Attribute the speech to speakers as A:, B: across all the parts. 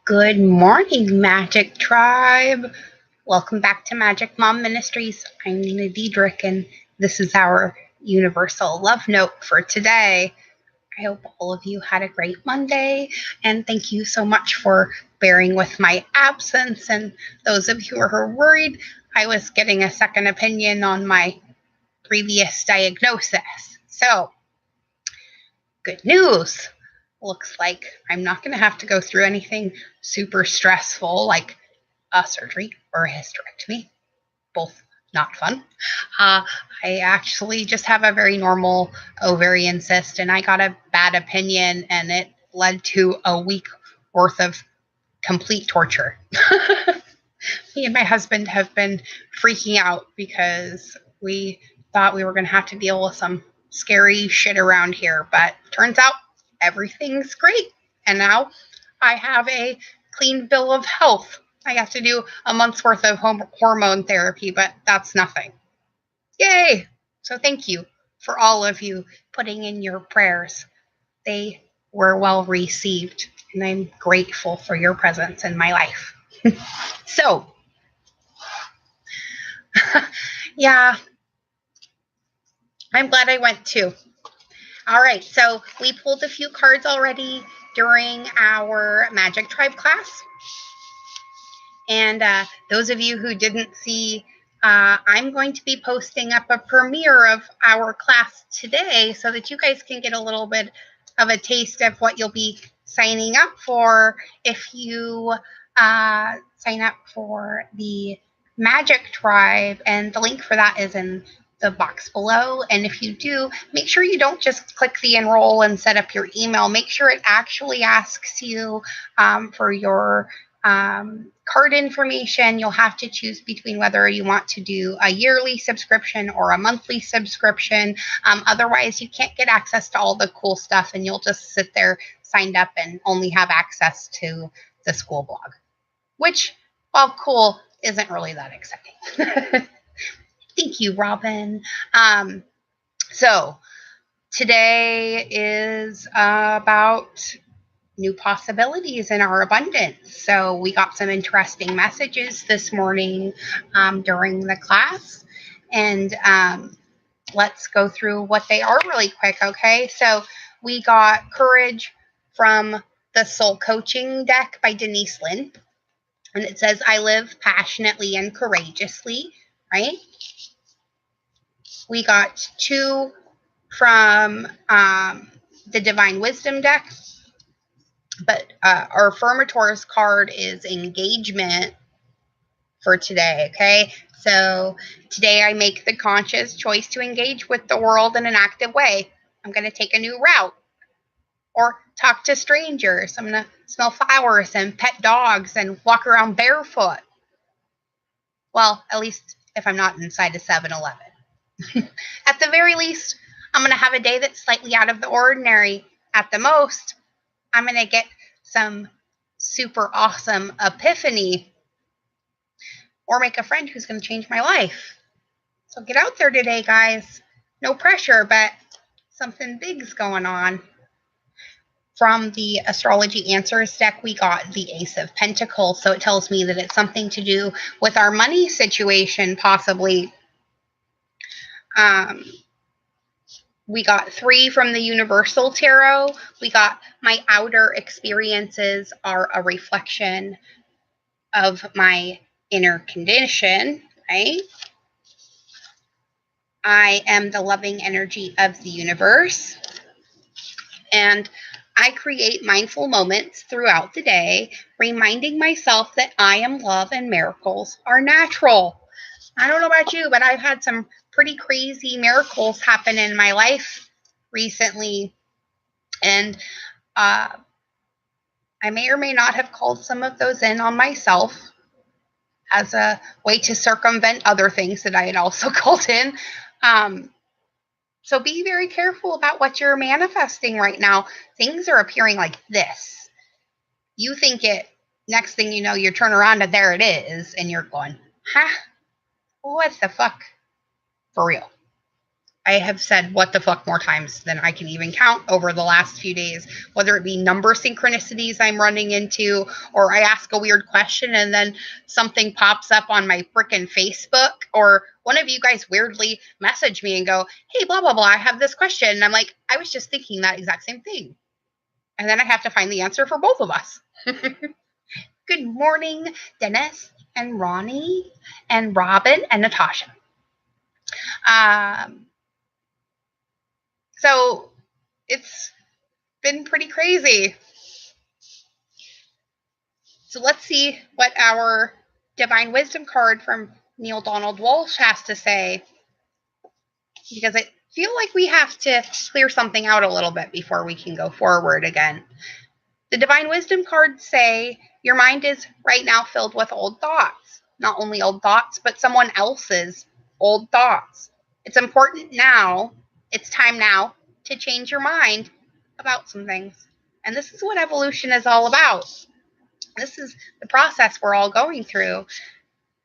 A: Good morning, Magic Tribe. Welcome back to Magic Mom Ministries. I'm Nina Diedrich, and this is our universal love note for today. I hope all of you had a great Monday, and thank you so much for bearing with my absence. And those of you who are worried, I was getting a second opinion on my previous diagnosis. So, good news. Looks like I'm not going to have to go through anything super stressful like a surgery or a hysterectomy. Both not fun. I actually just have a very normal ovarian cyst, and I got a bad opinion, and it led to a week worth of complete torture. Me and my husband have been freaking out because we thought we were going to have to deal with some scary shit around here, but turns out everything's great. And now I have a clean bill of health. I have to do a month's worth of hormone therapy, but that's nothing. Yay! So thank you for all of you putting in your prayers. They were well received, and I'm grateful for your presence in my life. So, yeah, I'm glad I went too. All right, so we pulled a few cards already during our Magic Tribe class. And those of you who didn't see, I'm going to be posting up a premiere of our class today so that you guys can get a little bit of a taste of what you'll be signing up for if you sign up for the Magic Tribe. And the link for that is in the box below. And if you do, make sure you don't just click the enroll and set up your email. Make sure it actually asks you for your card information. You'll have to choose between whether you want to do a yearly subscription or a monthly subscription. Otherwise, you can't get access to all the cool stuff, and you'll just sit there signed up and only have access to the school blog, which, while cool, isn't really that exciting. Thank you, Robin. So today is about new possibilities in our abundance. So we got some interesting messages this morning during the class, and let's go through what they are really quick, okay? So we got Courage from the Soul Coaching deck by Denise Lynn, and it says, I live passionately and courageously, right? We got 2 from the Divine Wisdom deck, but our Affirmator's card is engagement for today, okay? So today I make the conscious choice to engage with the world in an active way. I'm going to take a new route or talk to strangers. I'm going to smell flowers and pet dogs and walk around barefoot. Well, at least if I'm not inside a 7-Eleven. At the very least, I'm going to have a day that's slightly out of the ordinary. At the most, I'm going to get some super awesome epiphany or make a friend who's going to change my life. So get out there today, guys. No pressure, but something big's going on. From the Astrology Answers deck, we got the Ace of Pentacles. So it tells me that it's something to do with our money situation, possibly. We got 3 from the Universal Tarot. We got my outer experiences are a reflection of my inner condition, right? I am the loving energy of the universe. And I create mindful moments throughout the day, reminding myself that I am love and miracles are natural. I don't know about you, but I've had some pretty crazy miracles happen in my life recently. And I may or may not have called some of those in on myself as a way to circumvent other things that I had also called in. So be very careful about what you're manifesting right now. Things are appearing like this. You think it, next thing you know, you turn around and there it is, and you're going, huh? What the fuck? For real. I have said what the fuck more times than I can even count over the last few days, whether it be number synchronicities I'm running into, or I ask a weird question and then something pops up on my frickin' Facebook, or one of you guys weirdly message me and go, hey, blah, blah, blah, I have this question. And I'm like, I was just thinking that exact same thing. And then I have to find the answer for both of us. Good morning, Dennis and Ronnie and Robin and Natasha. So it's been pretty crazy. So let's see what our Divine Wisdom card from Neil Donald Walsh has to say, because I feel like we have to clear something out a little bit before we can go forward again. The Divine Wisdom cards say your mind is right now filled with old thoughts. Not only old thoughts, but someone else's old thoughts. It's important now, it's time now to change your mind about some things. And this is what evolution is all about. This is the process we're all going through,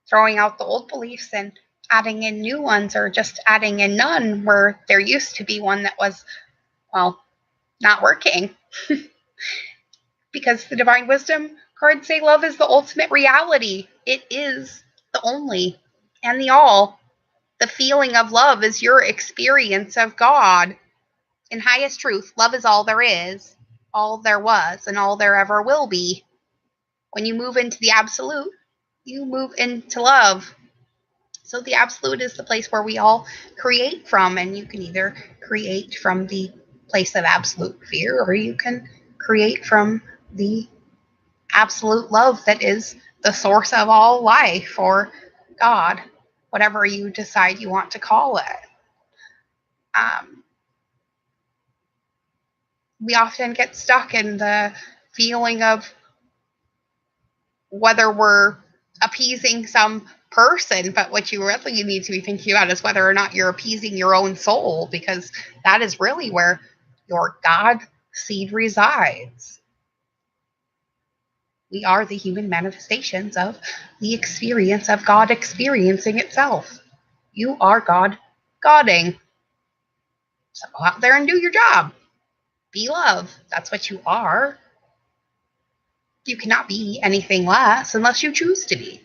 A: throwing out the old beliefs and adding in new ones, or just adding in none where there used to be one that was, well, not working. Because the Divine Wisdom cards say love is the ultimate reality. It is the only and the all. The feeling of love is your experience of God. In highest truth, love is all there is, all there was, and all there ever will be. When you move into the absolute, you move into love. So the absolute is the place where we all create from, and you can either create from the place of absolute fear, or you can create from the absolute love that is the source of all life, or God, whatever you decide you want to call it. We often get stuck in the feeling of whether we're appeasing some person, but what you really need to be thinking about is whether or not you're appeasing your own soul, because that is really where your God seed resides. We are the human manifestations of the experience of God experiencing itself. You are God Godding. So go out there and do your job. Be love. That's what you are. You cannot be anything less unless you choose to be.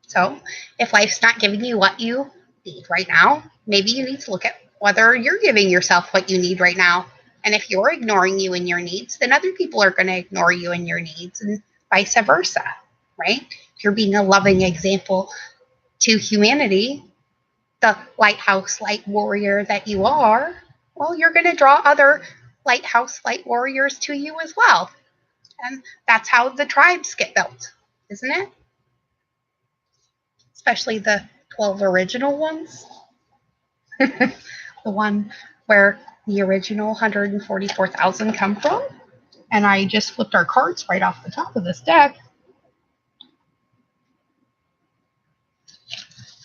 A: So if life's not giving you what you need right now, maybe you need to look at whether you're giving yourself what you need right now. And if you're ignoring you and your needs, then other people are going to ignore you and your needs, and vice versa, right? If you're being a loving example to humanity, the lighthouse light warrior that you are, well, you're going to draw other lighthouse light warriors to you as well. And that's how the tribes get built, isn't it? Especially the 12 original ones. The one where the original 144,000 come from. And I just flipped our cards right off the top of this deck.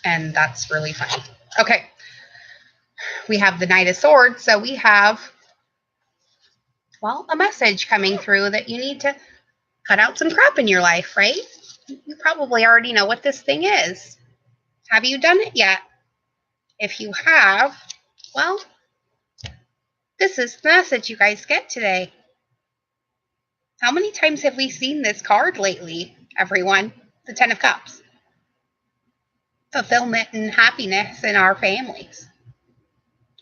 A: And that's really funny. Okay. We have the Knight of Swords. So we have, well, a message coming through that you need to cut out some crap in your life, right? You probably already know what this thing is. Have you done it yet? If you have, well, this is the message you guys get today. How many times have we seen this card lately, everyone? The Ten of Cups. Fulfillment and happiness in our families.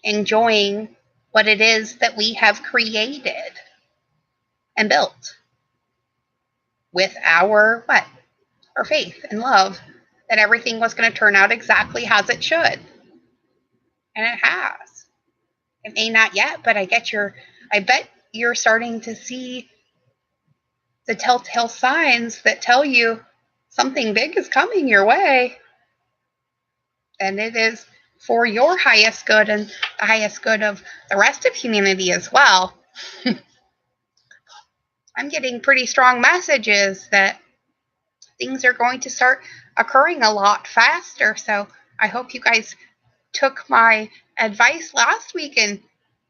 A: Enjoying what it is that we have created and built with our what? Our faith and love that everything was going to turn out exactly as it should. And it has. It may not yet, but I bet you're starting to see the telltale signs that tell you something big is coming your way. And it is for your highest good and the highest good of the rest of humanity as well. I'm getting pretty strong messages that things are going to start occurring a lot faster. So I hope you guys took my advice last week and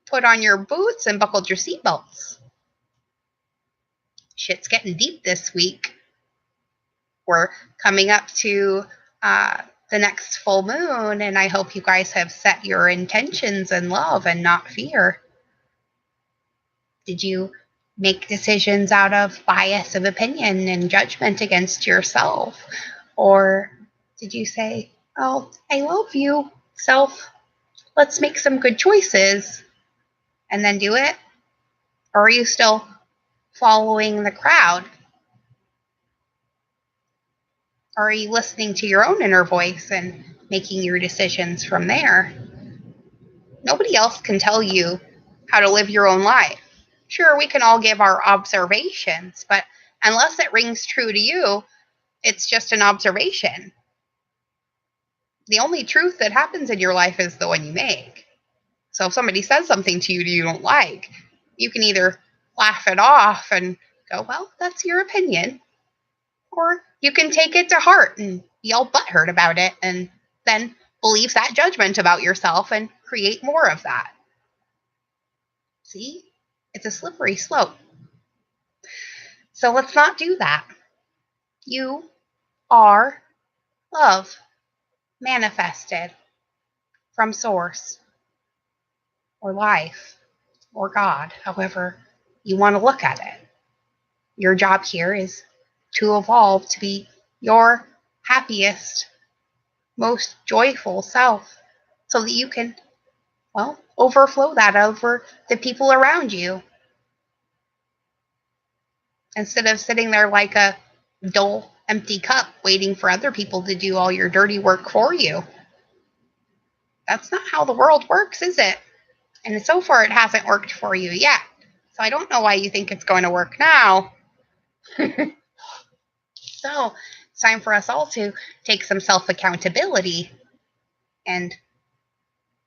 A: put on your boots and buckled your seatbelts. Shit's getting deep this week. We're coming up to the next full moon, and I hope you guys have set your intentions in love and not fear. Did you make decisions out of bias of opinion and judgment against yourself? Or did you say, oh, I love you, self, let's make some good choices, and then do it? Or are you still following the crowd? Or are you listening to your own inner voice and making your decisions from there? Nobody else can tell you how to live your own life. Sure, we can all give our observations, but unless it rings true to you, it's just an observation. The only truth that happens in your life is the one you make. So if somebody says something to you that you don't like, you can either laugh it off and go, well, that's your opinion, or you can take it to heart and be all butthurt about it and then believe that judgment about yourself and create more of that. See? It's a slippery slope. So let's not do that. You are love manifested from source or life or God, however you want to look at it. Your job here is to evolve to be your happiest, most joyful self so that you can, well, overflow that over the people around you. Instead of sitting there like a dull, empty cup waiting for other people to do all your dirty work for you. That's not how the world works, is it? And so far, it hasn't worked for you yet. So I don't know why you think it's going to work now. So it's time for us all to take some self-accountability and,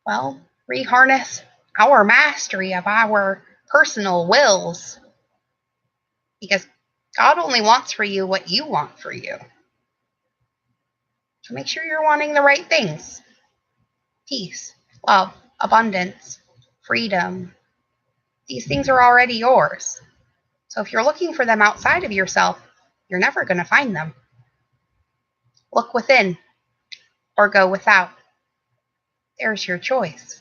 A: well, reharness our mastery of our personal wills. Because God only wants for you what you want for you. So make sure you're wanting the right things. Peace, love, abundance, freedom. These things are already yours. So if you're looking for them outside of yourself, you're never going to find them. Look within or go without. There's your choice.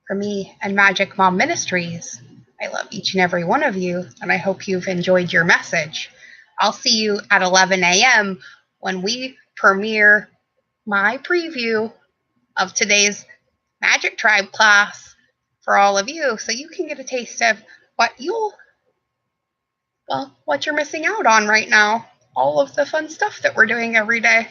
A: For me and Magic Mom Ministries, I love each and every one of you, and I hope you've enjoyed your message. I'll see you at 11 a.m. when we premiere my preview of today's Magic Tribe class for all of you, so you can get a taste of what you're missing out on right now. All of the fun stuff that we're doing every day.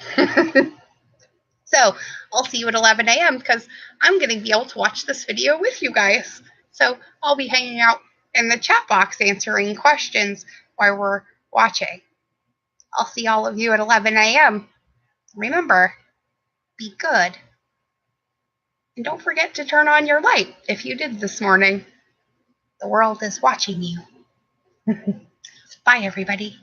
A: So I'll see you at 11 a.m. because I'm going to be able to watch this video with you guys. So I'll be hanging out in the chat box answering questions while we're watching. I'll see all of you at 11 a.m. Remember, be good. And don't forget to turn on your light if you did this morning. The world is watching you. Bye, everybody.